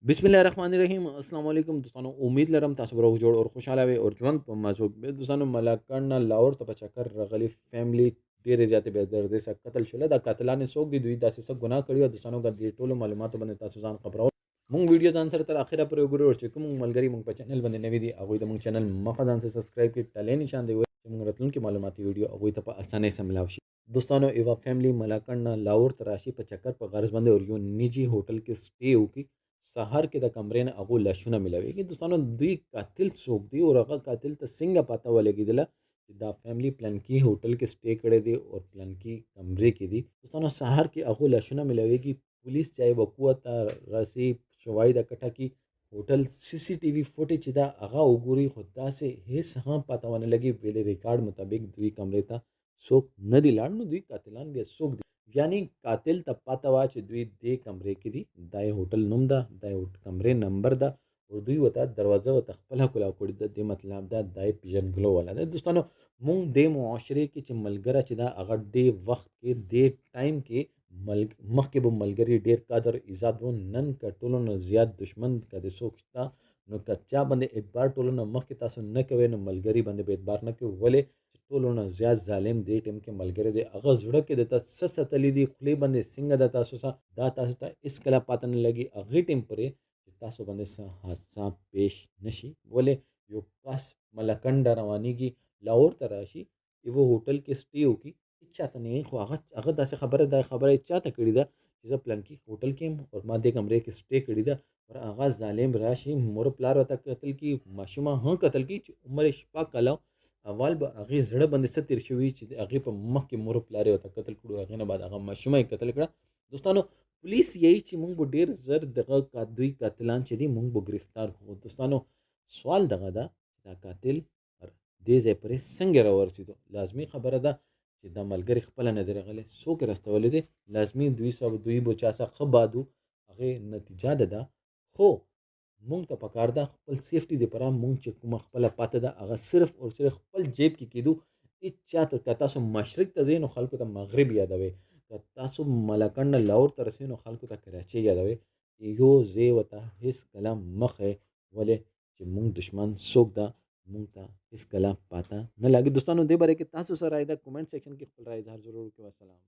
बिस्मिल्लाहिर्रहमानिर्रहीम अस्सलाम वालेकुम दोस्तों उम्मीद लरम तासु बरोग जोड़ और खुशहाल आवे और ژوند په مزوق به دوستانو ملاکنډ لاور ته په چکر رغلی فیملی ډیره زیاتې به درد سره قتل شول د قاتلانو څوک دي دوی داسې څه ګناه کړی او دوستانو د دې ټولو معلوماتو باندې تاسو ځان خبرو مونږ ویډیو ځان سره تر اخره پورې وګورئ او چې کوم ملګری مونږ په چینل باندې نوی دي هغه د مونږ چینل مخه ځان سره سبسکرایب کړئ ټلې نشان دی چې مونږ راتلونکي معلوماتي ویډیو هغه ته په اسانۍ سره ملاوي شي دوستانو ایوا فیملی ملاکنډ لاور ته راشي په چکر په غرض باندې اور یو نجی هوټل کې سټے وکي سهار کې د کمرې نه هغو لاشونه میلاویږي دوستانو دوی قاتل څوک دی او هغه قاتل ته څنګه پته ولګېدله چې دا فیملی پلانکي هوټل کې سټے کړی دی او پلانکي کمرې کې دي دوستانو سهار کې هغو لاشونه میلاویږي پولیس چای وقوع ته راسي شواهد اکټه کی هوټل سی سی ټي وي فوټیج چې دا هغه وګوري خو داسې هیڅ هم پته ونه لګي ویلې ریکارډ مطابق دوی کمرې ته څوک نه دي لاړ نو دوی قاتلان بیا څوک دي یعنی قاتل ته پته وه چې دوی دې کمرې کې دي دا یې هوټل نوم ده دا یې کمرې نمبر ده او دوی ورته دروازه ورته خپله کلاو کړې ده دې مطلب ده دا یې پېژندګلو والا ده دوستانو مونږ دې معاشرې کې چې ملګری چې دا هغه دې وخت کې دې ټایم کې مخکې به ملګري ډېر قدر عزت و نن که ټولو نه زیات دشمن که د څوک شته نو که چا باندې اعتبار ټولو نه مخکې تاسو نه کوئ نو ملګري باندې به اعتبار نه کوي ولې ټولو نه زیات ظالم دې ټیم کې ملګری دی هغه زړه کې د تا څه ساتلی دي خولې باندې څنګه د تاسو سره دا تاسو ته هېڅ کله پاته نه لګي هغې ټیم پورې چې تاسو باندې څه حادثه پیش نشي ولې یو کس ملکنډه روانېږي لاهور ته راشي یوه هوټل کې سټې وکړي هېڅ چاته نه خو هغه داسې خبره دا خبره یې چاته کړې ده چې زه پلانکي هوټل کې یم او ما دې کمرې کې سټې کړې ده اور هغه ظالم راشي مور پلار ورته قتل کړي ماشومه هم قتل کړي چې عمر یې شپږ کاله اول به هغې زړه باندې څه تېر شوي چې د هغې په مخ کې مور پلار یې ورته قتل کړو هغې نه بعد هغه ماشومه یې قتل کړه دوستانو پولیس یهی چې موږ به ډېر زر دغه دوی قاتلان چې دي موږ به ګرفتار کړو دوستانو سوال دغه ده چې دا قاتل دې ځای پورې څنګه راورسېدو لازمي خبره ده چې دا ملګري خپله نه دی راغلی څوک یې راستولی دی لازمي دوی به چا څخه ښه بادو هغې نتیجه ده خو مونږ ته پکار ده خپل سیفټي دپاره مونږ چې کومه خپله پاته ده هغه صرف او صرف خپل جیب کې کېدو هېڅ چاته که تاسو مشرق ته ځئ نو خلکو ته مغرب یادوئ که تاسو ملاکنډ نه لاهور ته رسئ نو خلکو ته کراچۍ یادوئ یو ځای ورته هېڅ کله مه ښیئ ولې چې مونږ دشمن څوک ده مونږ ته هېڅ کله پاته نه لګي دوستانو دې باره کې تاسو څه رایه ده کومنټ سیکشن کې خپل رایه اظهار ضرور وکړئ والسلام